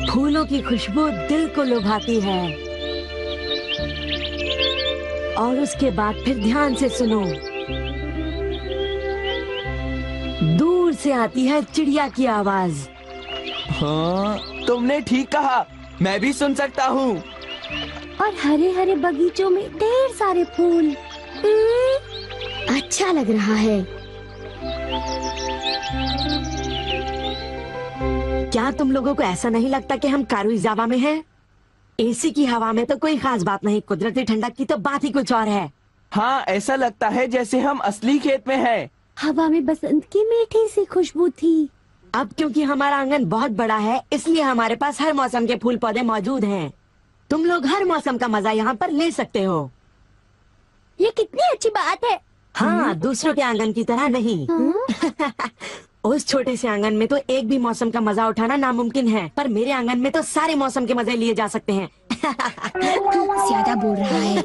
फूलों की खुशबू दिल को लुभाती है। और उसके बाद फिर ध्यान से सुनो, दूर से आती है चिड़िया की आवाज। हाँ, तुमने ठीक कहा, मैं भी सुन सकता हूँ। और हरे हरे बगीचों में ढेर सारे फूल। अच्छा लग रहा है। क्या तुम लोगों को ऐसा नहीं लगता कि हम कारुइजावा में हैं? एसी की हवा में तो कोई खास बात नहीं, कुदरती ठंडक की तो बात ही कुछ और है। हाँ, ऐसा लगता है जैसे हम असली खेत में हैं। हवा में बसंत की मीठी सी खुशबू थी। अब क्योंकि हमारा आंगन बहुत बड़ा है, इसलिए हमारे पास हर मौसम के फूल पौधे मौजूद हैं। तुम लोग हर मौसम का मजा यहाँ पर ले सकते हो। ये कितनी अच्छी बात है। हाँ, दूसरों के आंगन की तरह नहीं। उस छोटे से आंगन में तो एक भी मौसम का मजा उठाना नामुमकिन है, पर मेरे आंगन में तो सारे मौसम के मजे लिए जा सकते हैं। ज्यादा बोल रहा है।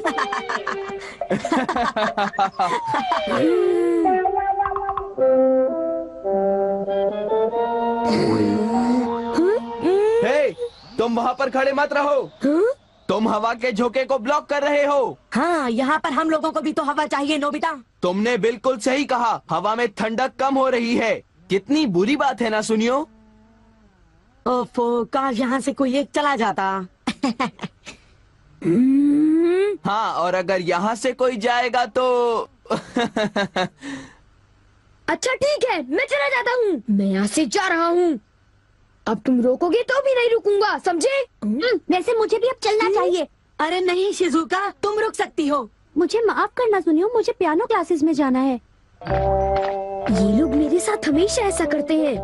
हे, तुम वहाँ पर खड़े मत रहो। तुम हवा के झोंके को ब्लॉक कर रहे हो। हाँ, यहाँ पर हम लोगों को भी तो हवा चाहिए नोबिता। तुमने बिल्कुल सही कहा, हवा में ठंडक कम हो रही है। कितनी बुरी बात है ना, सुनियो। ओफो, काश यहाँ से कोई एक चला जाता। हाँ, और अगर यहाँ से कोई जाएगा तो अच्छा ठीक है, मैं चला जाता हूँ। मैं यहाँ से जा रहा हूँ। अब तुम रोकोगे तो भी नहीं रुकूंगा, समझे? वैसे मुझे भी अब चलना चाहिए। अरे नहीं शिजुका, तुम रुक सकती हो। मुझे माफ करना सुनियो, मुझे पियानो क्लासेस में जाना है। ये लोग मेरे साथ हमेशा ऐसा करते हैं।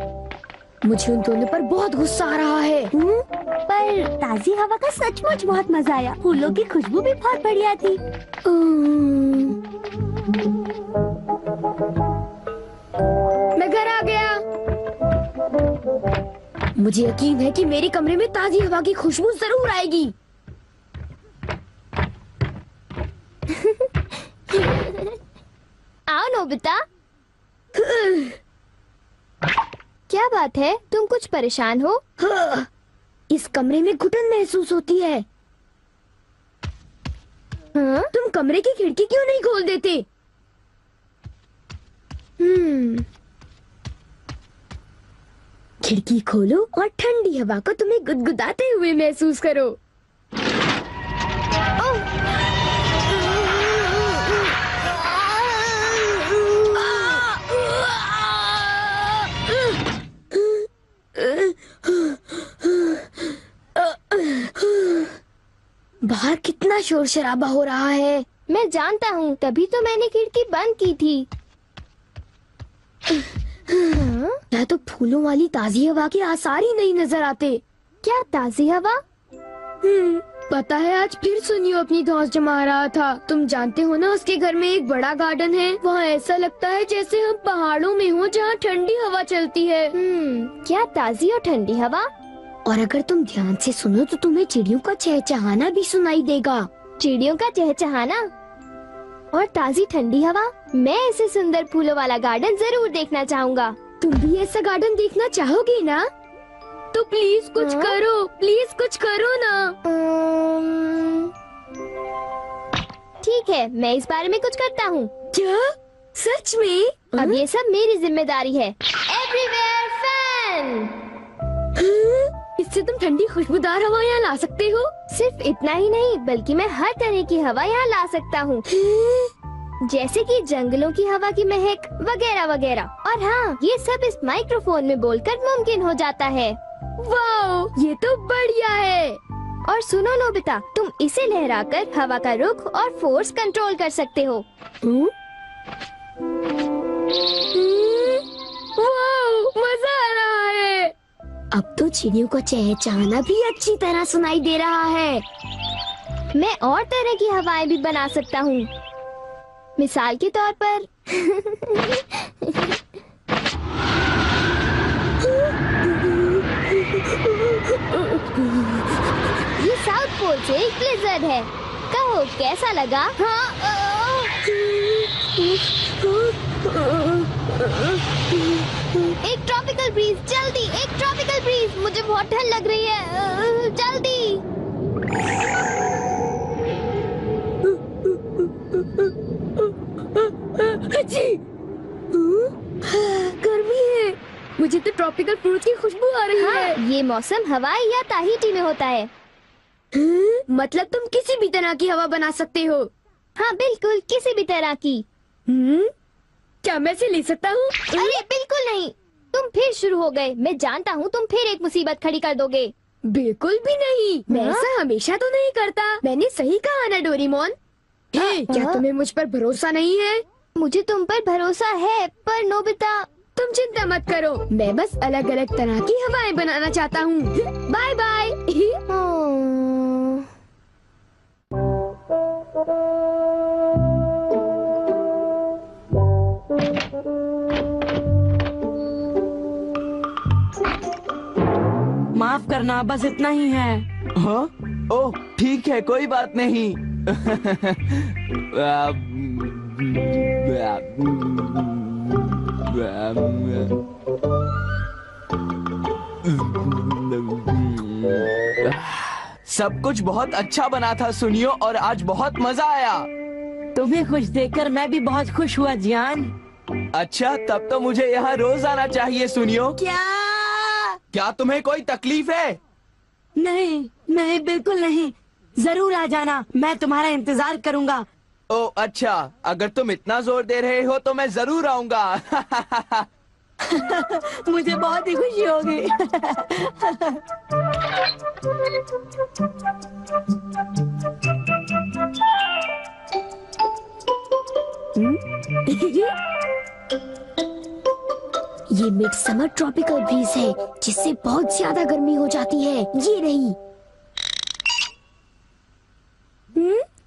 मुझे उन दोनों पर बहुत गुस्सा आ रहा है। पर ताजी हवा का सचमुच बहुत मजा आया। फूलों की खुशबू भी बहुत बढ़िया थी। मैं घर आ गया। मुझे यकीन है कि मेरे कमरे में ताजी हवा की खुशबू जरूर आएगी। आओ नोबिता। क्या बात है, तुम कुछ परेशान हो? इस कमरे में घुटन महसूस होती है। हाँ? तुम कमरे की खिड़की क्यों नहीं खोल देते? खिड़की खोलो और ठंडी हवा को तुम्हें गुदगुदाते हुए महसूस करो। बाहर कितना शोर शराबा हो रहा है। मैं जानता हूँ, तभी तो मैंने खिड़की बंद की थी। क्या तो फूलों वाली ताजी हवा के आसार ही नहीं नजर आते। क्या ताजी हवा? पता है, आज फिर सुनियो अपनी धौंस जमा रहा था। तुम जानते हो ना, उसके घर में एक बड़ा गार्डन है। वहाँ ऐसा लगता है जैसे हम पहाड़ों में हो, जहाँ ठंडी हवा चलती है। क्या ताजी और ठंडी हवा? और अगर तुम ध्यान से सुनो तो तुम्हें चिड़ियों का चहचहाना भी सुनाई देगा। चिड़ियों का चहचहाना और ताजी ठंडी हवा। मैं ऐसे सुंदर फूलों वाला गार्डन जरूर देखना चाहूँगा। तुम भी ऐसा गार्डन देखना चाहोगी ना? तो प्लीज कुछ करो, प्लीज कुछ करो ना। ठीक है, मैं इस बारे में कुछ करता हूँ। क्या? सच में? अब ये सब मेरी जिम्मेदारी है। Everywhere fan. इससे तुम ठंडी खुशबूदार हवा यहाँ ला सकते हो? सिर्फ इतना ही नहीं, बल्कि मैं हर तरह की हवा यहाँ ला सकता हूँ। जैसे कि जंगलों की हवा की महक वगैरह वगैरह। और हाँ, ये सब इस माइक्रोफोन में बोलकर मुमकिन हो जाता है। वाओ, ये तो बढ़िया है। और सुनो नोबिता, तुम इसे लहराकर हवा का रुख और फोर्स कंट्रोल कर सकते हो। वाओ, मजा आ रहा है। अब तो चिड़ियों को चहचहाना भी अच्छी तरह सुनाई दे रहा है। मैं और तरह की हवाएं भी बना सकता हूँ। मिसाल के तौर पर ये साउथ पोल से एक ब्लिज़र्ड है। कहो कैसा लगा? एक ट्रॉपिकल ब्रीज, जल्दी एक ट्रॉपिकल ब्रीज, मुझे बहुत ठंड लग रही है, जल्दी। जी, गर्मी है। मुझे तो ट्रॉपिकल फ्रूट की खुशबू आ रही है। ये मौसम हवाई या ताहिती में होता है। मतलब तुम किसी भी तरह की हवा बना सकते हो? हाँ बिल्कुल, किसी भी तरह की। क्या मैं इसे ले सकता हूँ? अरे बिल्कुल नहीं, तुम फिर शुरू हो गए। मैं जानता हूँ तुम फिर एक मुसीबत खड़ी कर दोगे। बिल्कुल भी नहीं, मैं ऐसा हमेशा तो नहीं करता। मैंने सही कहा ना डोरेमोन। क्या तुम्हें मुझ पर भरोसा नहीं है? मुझे तुम पर भरोसा है, पर नोबिता। तुम चिंता मत करो, मैं बस अलग अलग तरह की हवाएं बनाना चाहता हूँ। Bye bye. माफ करना, बस इतना ही है। हाँ? ओह ठीक है, कोई बात नहीं। सब कुछ बहुत अच्छा बना था सुनियो, और आज बहुत मजा आया। तुम्हें खुश देखकर मैं भी बहुत खुश हुआ जियान। अच्छा, तब तो मुझे यहाँ रोज आना चाहिए सुनियो। क्या तुम्हें कोई तकलीफ है? नहीं नहीं, बिल्कुल नहीं। जरूर आ जाना, मैं तुम्हारा इंतजार करूंगा। ओह अच्छा, अगर तुम इतना जोर दे रहे हो तो मैं जरूर आऊंगा। मुझे बहुत ही खुशी होगी। ये मिड समर ट्रॉपिकल ब्रीज है, जिससे बहुत ज्यादा गर्मी हो जाती है। ये रही।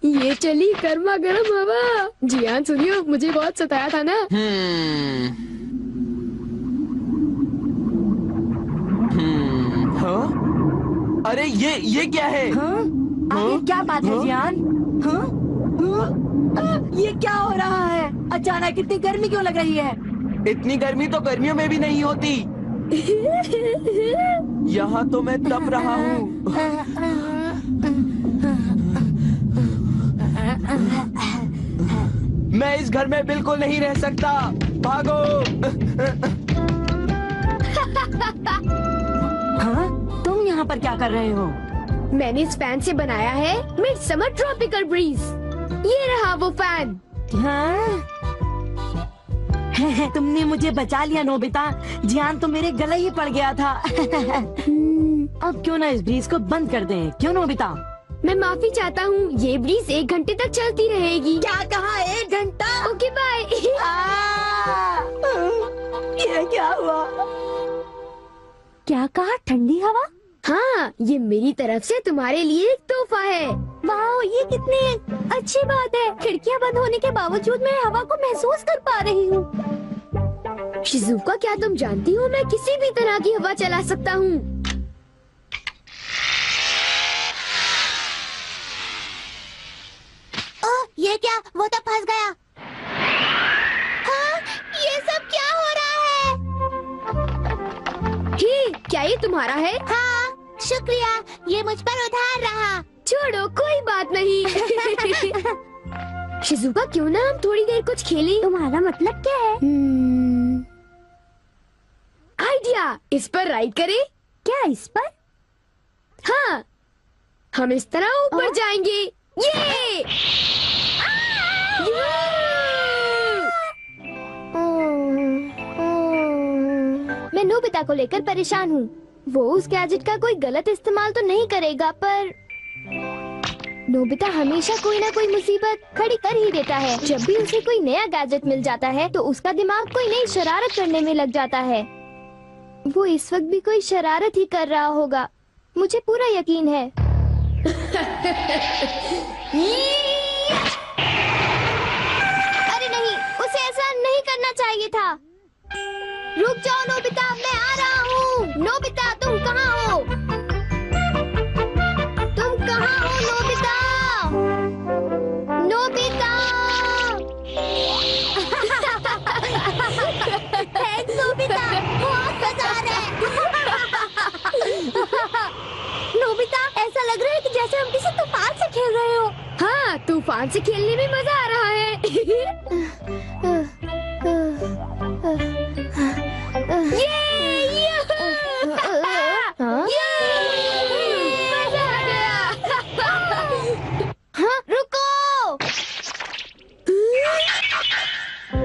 ये चली गर्मा गर्म हवा। जियान सुनियो, मुझे बहुत सताया था ना। हाँ? अरे ये क्या है? हाँ? आगे क्या बात है जियान? हाँ? हाँ? ये क्या हो रहा है? अचानक इतनी गर्मी क्यों लग रही है? इतनी गर्मी तो गर्मियों में भी नहीं होती। यहाँ तो मैं तप रहा हूँ। मैं इस घर में बिल्कुल नहीं रह सकता। भागो। हाँ? तुम यहाँ पर क्या कर रहे हो? मैंने इस फैन से बनाया है मिड समर ट्रॉपिकल ब्रीज। ये रहा वो फैन। हाँ? तुमने मुझे बचा लिया नोबिता। जियान तो मेरे गले ही पड़ गया था। अब क्यों ना इस ब्रीज को बंद कर दें? क्यों नोबिता? मैं माफी चाहता हूँ, ये ब्रीज 1 घंटे तक चलती रहेगी। क्या कहा? 1 घंटा? Okay bye. ये क्या हुआ? क्या कहा? ठंडी हवा? हाँ, ये मेरी तरफ से तुम्हारे लिए एक तोहफा है। वाह, ये कितनी अच्छी बात है। खिड़कियाँ बंद होने के बावजूद मैं हवा को महसूस कर पा रही हूँ। शिजुका, क्या तुम जानती हो मैं किसी भी तरह की हवा चला सकता हूँ। ये क्या? वो तो फंस गया। हाँ, ये सब क्या हो रहा है? ही, क्या ये तुम्हारा है? हाँ, शुक्रिया। ये मुझ पर उधार रहा। छोड़ो, कोई बात नहीं। शिजुका, क्यों ना हम थोड़ी देर कुछ खेलें? तुम्हारा मतलब क्या है? आइडिया, इस पर राइड करें? क्या इस पर? हाँ, हम इस तरह ऊपर जाएंगे। ये! मैं नोबिता को लेकर परेशान हूँ। वो उस गैजेट का कोई गलत इस्तेमाल तो नहीं करेगा, पर नोबिता हमेशा कोई ना कोई मुसीबत खड़ी कर ही देता है। जब भी उसे कोई नया गैजेट मिल जाता है तो उसका दिमाग कोई नई शरारत करने में लग जाता है। वो इस वक्त भी कोई शरारत ही कर रहा होगा, मुझे पूरा यकीन है। अरे नहीं, उसे ऐसा नहीं करना चाहिए था। रुक जाओ नोबिता, मैं आ रहा हूँ। नोबिता, तुम कहाँ हो? तुम कहाँ हो Nobita? Nobita! Thanks Nobita. Nobita, ऐसा लग रहा है कि जैसे हम किसी तूफान से खेल रहे हो। हाँ, तूफान से खेलने में मजा आ रहा है। मजा आ गया। हाँ, रुको।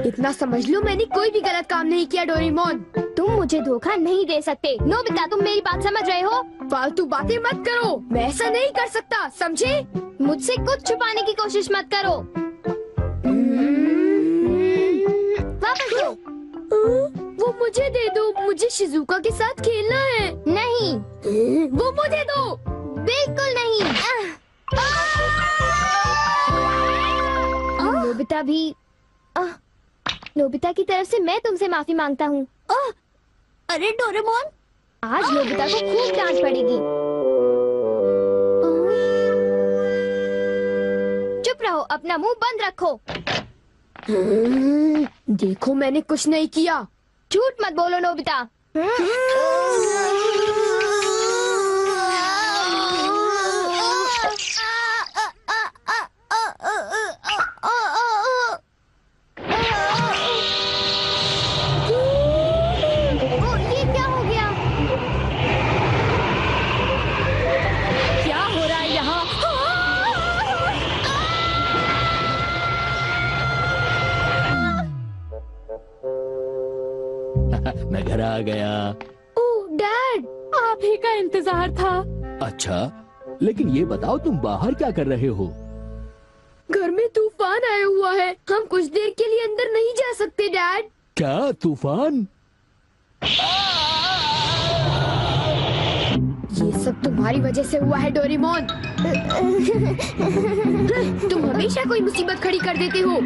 इतना समझ लो, मैंने कोई भी गलत काम नहीं किया डोरेमोन। तुम मुझे धोखा नहीं दे सकते। नोबिता, तुम मेरी बात समझ रहे हो? फालतू बातें मत करो, मैं ऐसा नहीं कर सकता, समझे? मुझसे कुछ छुपाने की कोशिश मत करो। वापस दो। वो मुझे दे दो, मुझे शिजुका के साथ खेलना है। नहीं, वो मुझे दो। बिल्कुल नहीं। नोबिता भी नोबिता की तरफ से मैं तुमसे माफी मांगता हूँ। अरे डोरेमोन, आज नोबिता को खूब डांट पड़ेगी। चुप रहो, अपना मुंह बंद रखो। देखो मैंने कुछ नहीं किया। झूठ मत बोलो नोबिता। ये क्या हो गया? क्या हो रहा है यहाँ? मैं घर आ गया। ओह डैड, आप ही का इंतजार था। अच्छा, लेकिन ये बताओ तुम बाहर क्या कर रहे हो? घर में तूफान आया हुआ है, हम कुछ देर के लिए अंदर नहीं जा सकते डैड। क्या तूफान? ये सब तुम्हारी वजह से हुआ है डोरेमोन। तुम हमेशा कोई मुसीबत खड़ी कर देते हो।